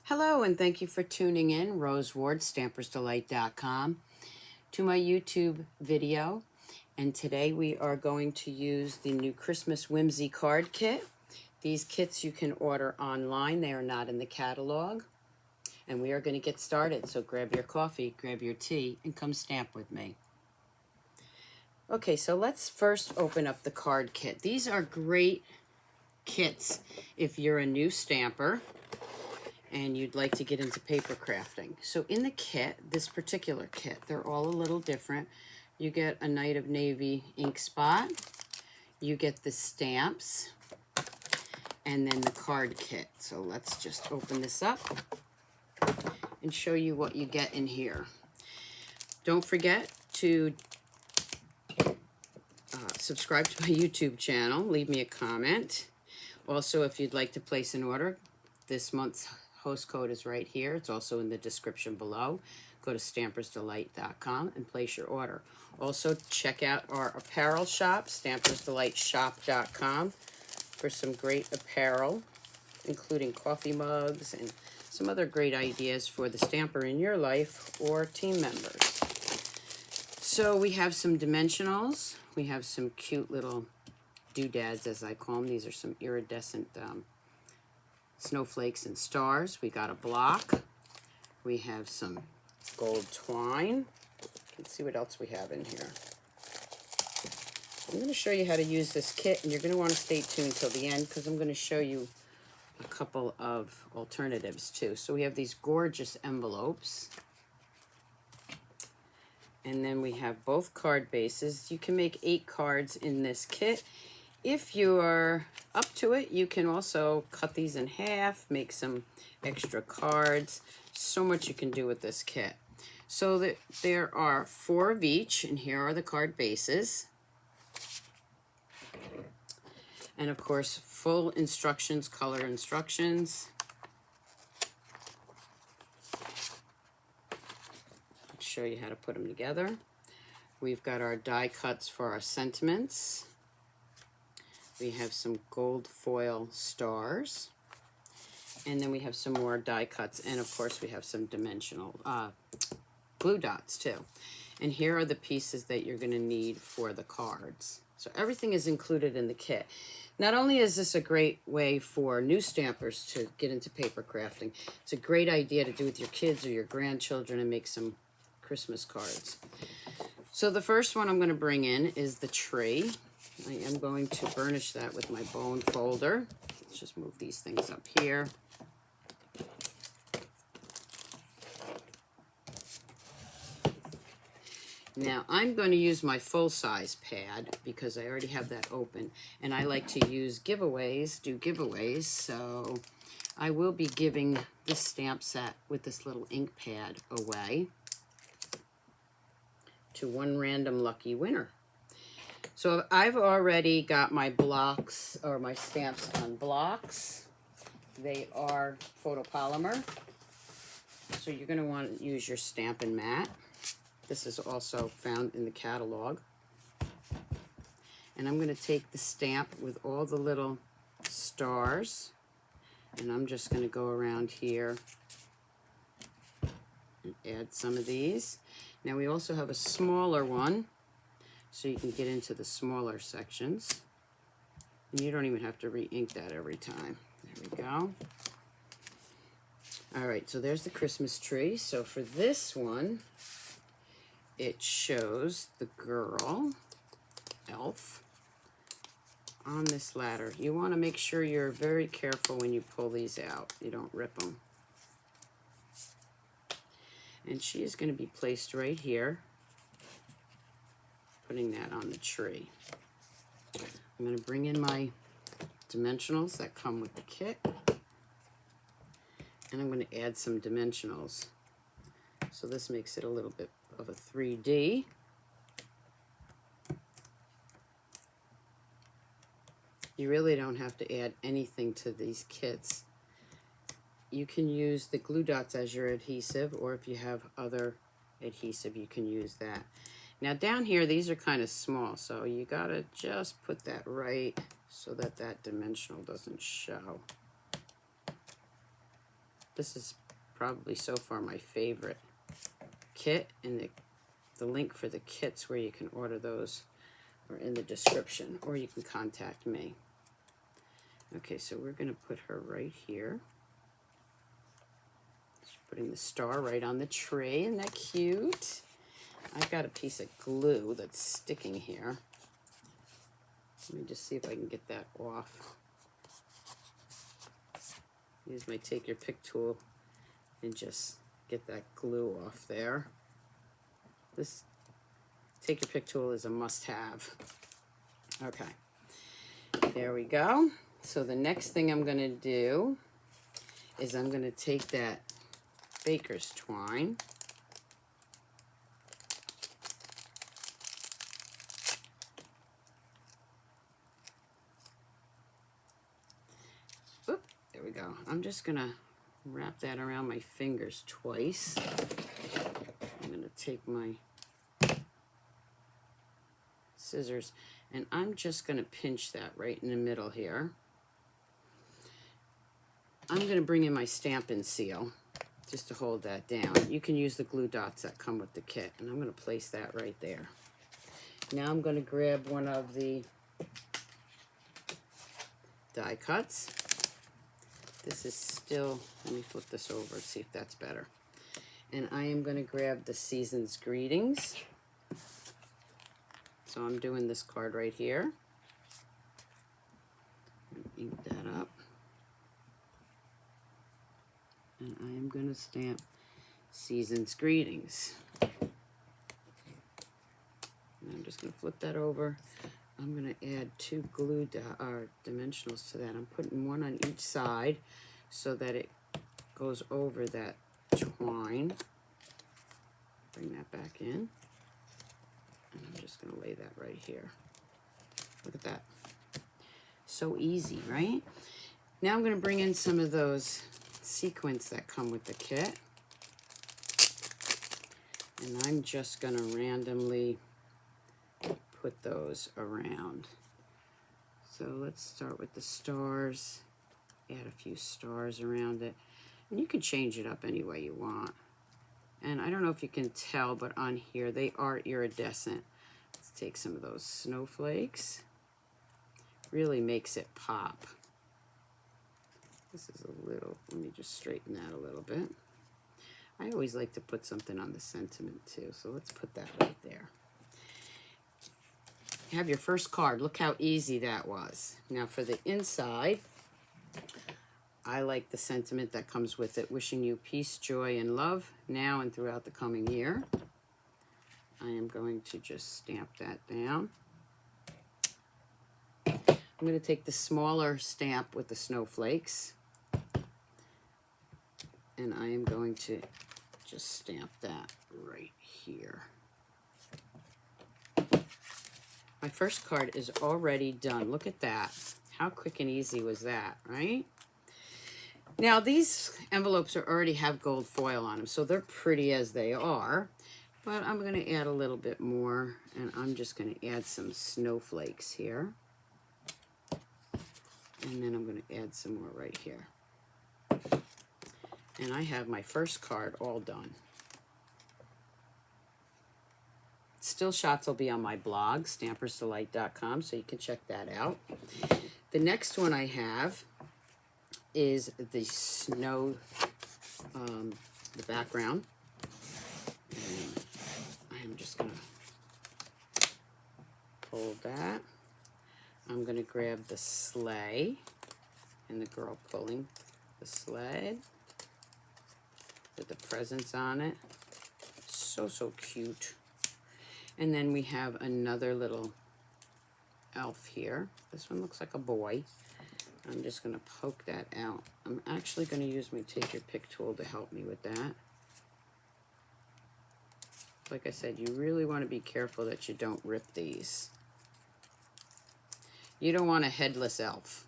Hello, and thank you for tuning in, Rose Ward, Stampersdelight.com, to my YouTube video. And today we are going to use the new Christmas Whimsy card kit. These kits you can order online. They are not in the catalog. And we are going to get started. So grab your coffee, grab your tea, and come stamp with me. Okay, so let's first open up the card kit. These are great kits if you're a new stamper and you'd like to get into paper crafting. So in the kit, this particular kit, they're all a little different. You get a Night of Navy ink spot, you get the stamps, and then the card kit. So let's just open this up and show you what you get in here. Don't forget to subscribe to my YouTube channel, leave me a comment. Also, if you'd like to place an order, this month's host code is right here. It's also in the description below. Go to Stampersdelight.com and place your order. Also, check out our apparel shop, Stampersdelightshop.com, for some great apparel, including coffee mugs and some other great ideas for the stamper in your life or team members. So we have some dimensionals. We have some cute little doodads, as I call them. These are some iridescent snowflakes and stars. We got a block. We have some gold twine. Let's see what else we have in here. I'm going to show you how to use this kit, and you're going to want to stay tuned till the end because I'm going to show you a couple of alternatives too. So we have these gorgeous envelopes. And then we have both card bases. You can make 8 cards in this kit. If you're up to it, you can also cut these in half, make some extra cards. So much you can do with this kit. So that there are 4 of each, and here are the card bases. And of course, full instructions, color instructions. I'll show you how to put them together. We've got our die cuts for our sentiments. We have some gold foil stars, and then we have some more die cuts, and of course we have some dimensional glue dots too. And here are the pieces that you're going to need for the cards. So everything is included in the kit. Not only is this a great way for new stampers to get into paper crafting, it's a great idea to do with your kids or your grandchildren and make some Christmas cards. So the first one I'm going to bring in is the tree. I am going to burnish that with my bone folder. Let's just move these things up here. Now I'm going to use my full-size pad because I already have that open, and I like to use giveaways, so I will be giving this stamp set with this little ink pad away to one random lucky winner. So I've already got my blocks, or my stamps on blocks. They are photopolymer. So you're going to want to use your Stampin' Mat. This is also found in the catalog. And I'm going to take the stamp with all the little stars, and I'm just going to go around here and add some of these. Now we also have a smaller one, so you can get into the smaller sections. And you don't even have to re-ink that every time. There we go. All right, so there's the Christmas tree. So for this one, it shows the girl, elf, on this ladder. You want to make sure you're very careful when you pull these out. You don't rip them. And she is going to be placed right here, putting that on the tree. I'm going to bring in my dimensionals that come with the kit, and I'm going to add some dimensionals. So this makes it a little bit of a 3D. You really don't have to add anything to these kits. You can use the glue dots as your adhesive, or if you have other adhesive, you can use that. Now down here, these are kind of small, so you gotta just put that right so that that dimensional doesn't show. This is probably so far my favorite kit, and the link for the kits where you can order those are in the description, or you can contact me. Okay, so we're going to put her right here. Just putting the star right on the tray. Isn't that cute? I've got a piece of glue that's sticking here. Let me just see if I can get that off. Use my take your pick tool and just get that glue off there. This take your pick tool is a must-have. Okay, there we go. So the next thing I'm going to do is I'm going to take that baker's twine. Oop, there we go. I'm just going to wrap that around my fingers twice. I'm going to take my scissors and I'm just going to pinch that right in the middle here. I'm going to bring in my Stampin' Seal just to hold that down. You can use the glue dots that come with the kit, and I'm going to place that right there. Now I'm going to grab one of the die cuts. This is still, let me flip this over, see if that's better. And I am going to grab the Season's Greetings. So I'm doing this card right here. Ink that up. And I am going to stamp Season's Greetings. And I'm just going to flip that over. I'm going to add two glue dimensionals to that. I'm putting one on each side so that it goes over that twine. Bring that back in. And I'm just going to lay that right here. Look at that. So easy, right? Now I'm going to bring in some of those sequins that come with the kit. And I'm just going to randomly put those around. So let's start with the stars. Add a few stars around it. And you can change it up any way you want. And I don't know if you can tell, but on here they are iridescent. Let's take some of those snowflakes. Really makes it pop. This is a little, let me just straighten that a little bit. I always like to put something on the sentiment too, so let's put that right there. You have your first card. Look how easy that was. Now for the inside, I like the sentiment that comes with it. Wishing you peace, joy, and love now and throughout the coming year. I am going to just stamp that down. I'm going to take the smaller stamp with the snowflakes. And I am going to just stamp that right here. My first card is already done. Look at that. How quick and easy was that, right? Now, these envelopes already have gold foil on them, so they're pretty as they are. But I'm going to add a little bit more, and I'm just going to add some snowflakes here. And then I'm going to add some more right here. And I have my first card all done. Still shots will be on my blog, Stampersdelight.com, so you can check that out. The next one I have is the snow, the background. And I'm just going to fold that. I'm going to grab the sleigh and the girl pulling the sled with the presents on it. So, so cute. And then we have another little elf here. This one looks like a boy. I'm just going to poke that out. I'm actually going to use my take your pick tool to help me with that. Like I said, you really want to be careful that you don't rip these. You don't want a headless elf.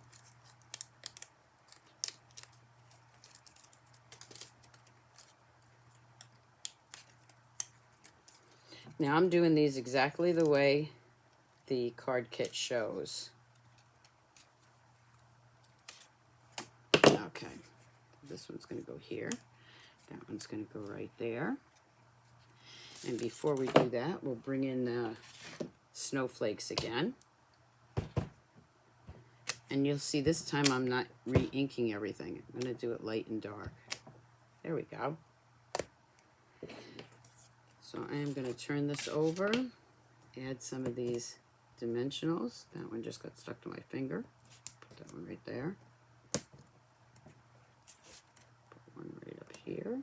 Now I'm doing these exactly the way the card kit shows. Okay, This one's going to go here. That one's going to go right there. And before we do that, we'll bring in the snowflakes again. And you'll see this time I'm not re-inking everything. I'm going to do it light and dark. There we go. So I am going to turn this over, add some of these dimensionals. That one just got stuck to my finger. Put that one right there. Put one right up here.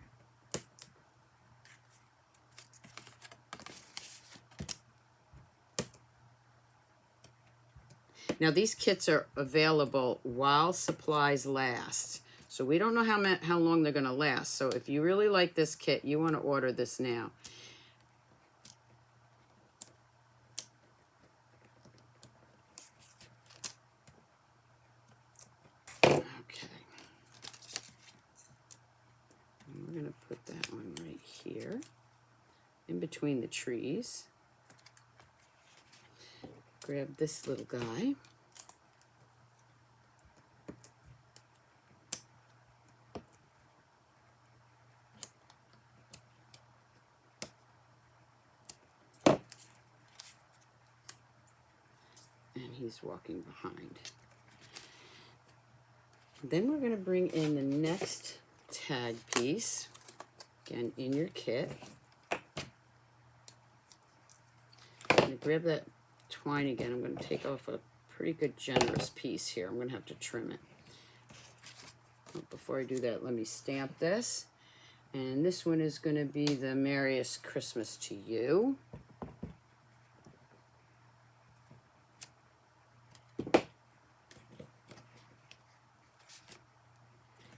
Now these kits are available while supplies last. So we don't know how long they're going to last. So if you really like this kit, you want to order this now. Okay. And we're going to put that one right here in between the trees. Grab this little guy. And he's walking behind. Then we're going to bring in the next tag piece, again in your kit. I'm going to grab that twine again. I'm going to take off a pretty good generous piece here. I'm going to have to trim it. But before I do that, let me stamp this. And this one is going to be the Merriest Christmas to You.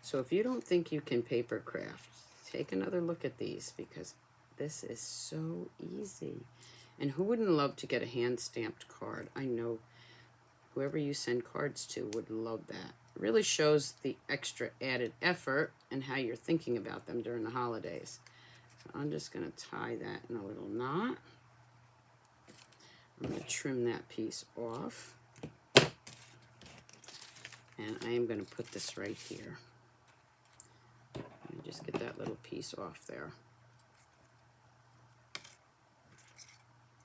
So if you don't think you can paper craft, take another look at these, because this is so easy. And who wouldn't love to get a hand-stamped card? I know whoever you send cards to would love that. It really shows the extra added effort and how you're thinking about them during the holidays. So I'm just going to tie that in a little knot. I'm going to trim that piece off. And I am going to put this right here. Let me just get that little piece off there.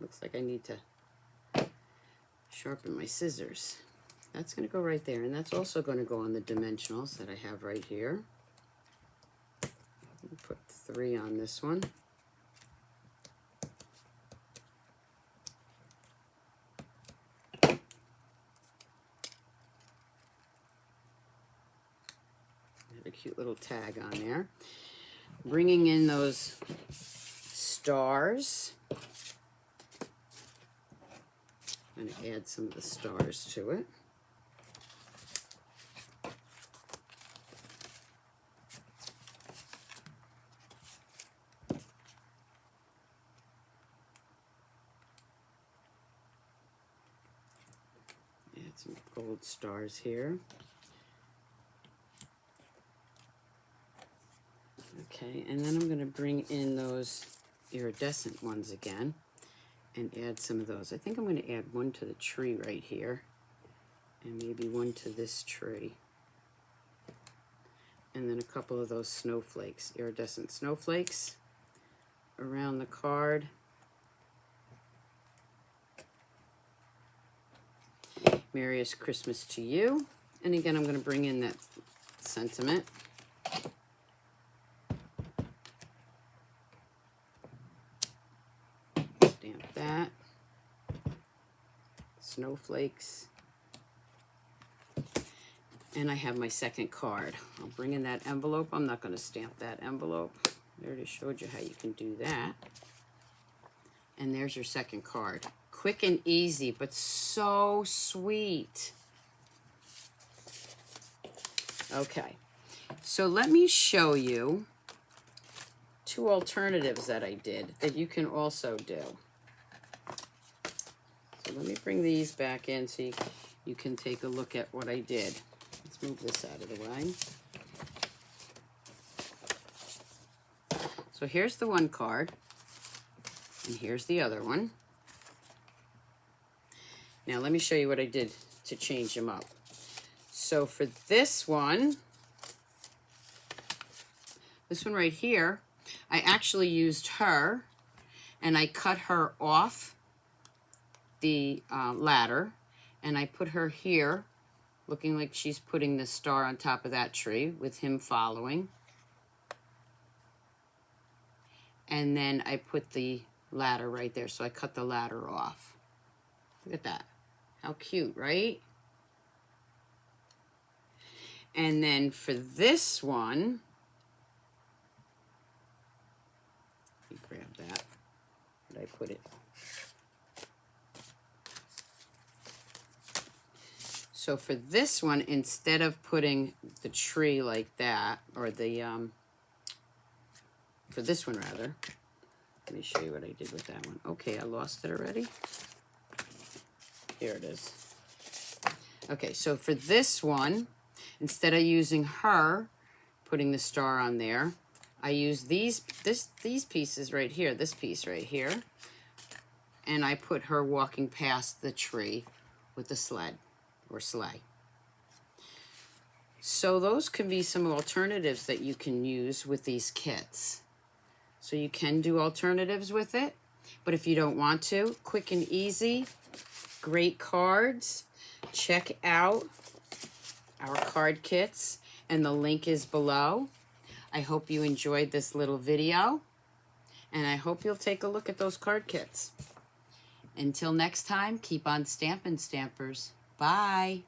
Looks like I need to sharpen my scissors. That's going to go right there, and that's also going to go on the dimensionals that I have right here. I'll put 3 on this one. Add a cute little tag on there. Bringing in those stars. I'm going to add some of the stars to it. Add some gold stars here. Okay, and then I'm going to bring in those iridescent ones again and add some of those. I think I'm going to add one to the tree right here, and maybe one to this tree. And then a couple of those snowflakes, iridescent snowflakes around the card. Merriest Christmas to You. And again, I'm going to bring in that sentiment. Stamp that. Snowflakes. And I have my second card. I'll bring in that envelope. I'm not going to stamp that envelope. I already showed you how you can do that. And there's your second card. Quick and easy, but so sweet. Okay, so let me show you 2 alternatives that I did that you can also do. So let me bring these back in so you can take a look at what I did. Let's move this out of the way. So here's the one card, and here's the other one. Now let me show you what I did to change them up. So for this one, This one right here, I actually used her, and I cut her off the ladder, and I put her here, looking like she's putting the star on top of that tree with him following. And then I put the ladder right there, so I cut the ladder off. Look at that. How cute, right? And then for this one, let me grab that. Where did I put it? So for this one, instead of putting the tree like that, or the, for this one rather, let me show you what I did with that one. Okay, I lost it already. Here it is. Okay, so for this one, instead of using her, putting the star on there, I use these pieces right here, this piece right here, and I put her walking past the tree with the sled or sleigh. So those can be some alternatives that you can use with these kits. So you can do alternatives with it, but if you don't want to, quick and easy, great cards. Check out our card kits, and the link is below. I hope you enjoyed this little video, and I hope you'll take a look at those card kits. Until next time, keep on stamping, Stampers. Bye.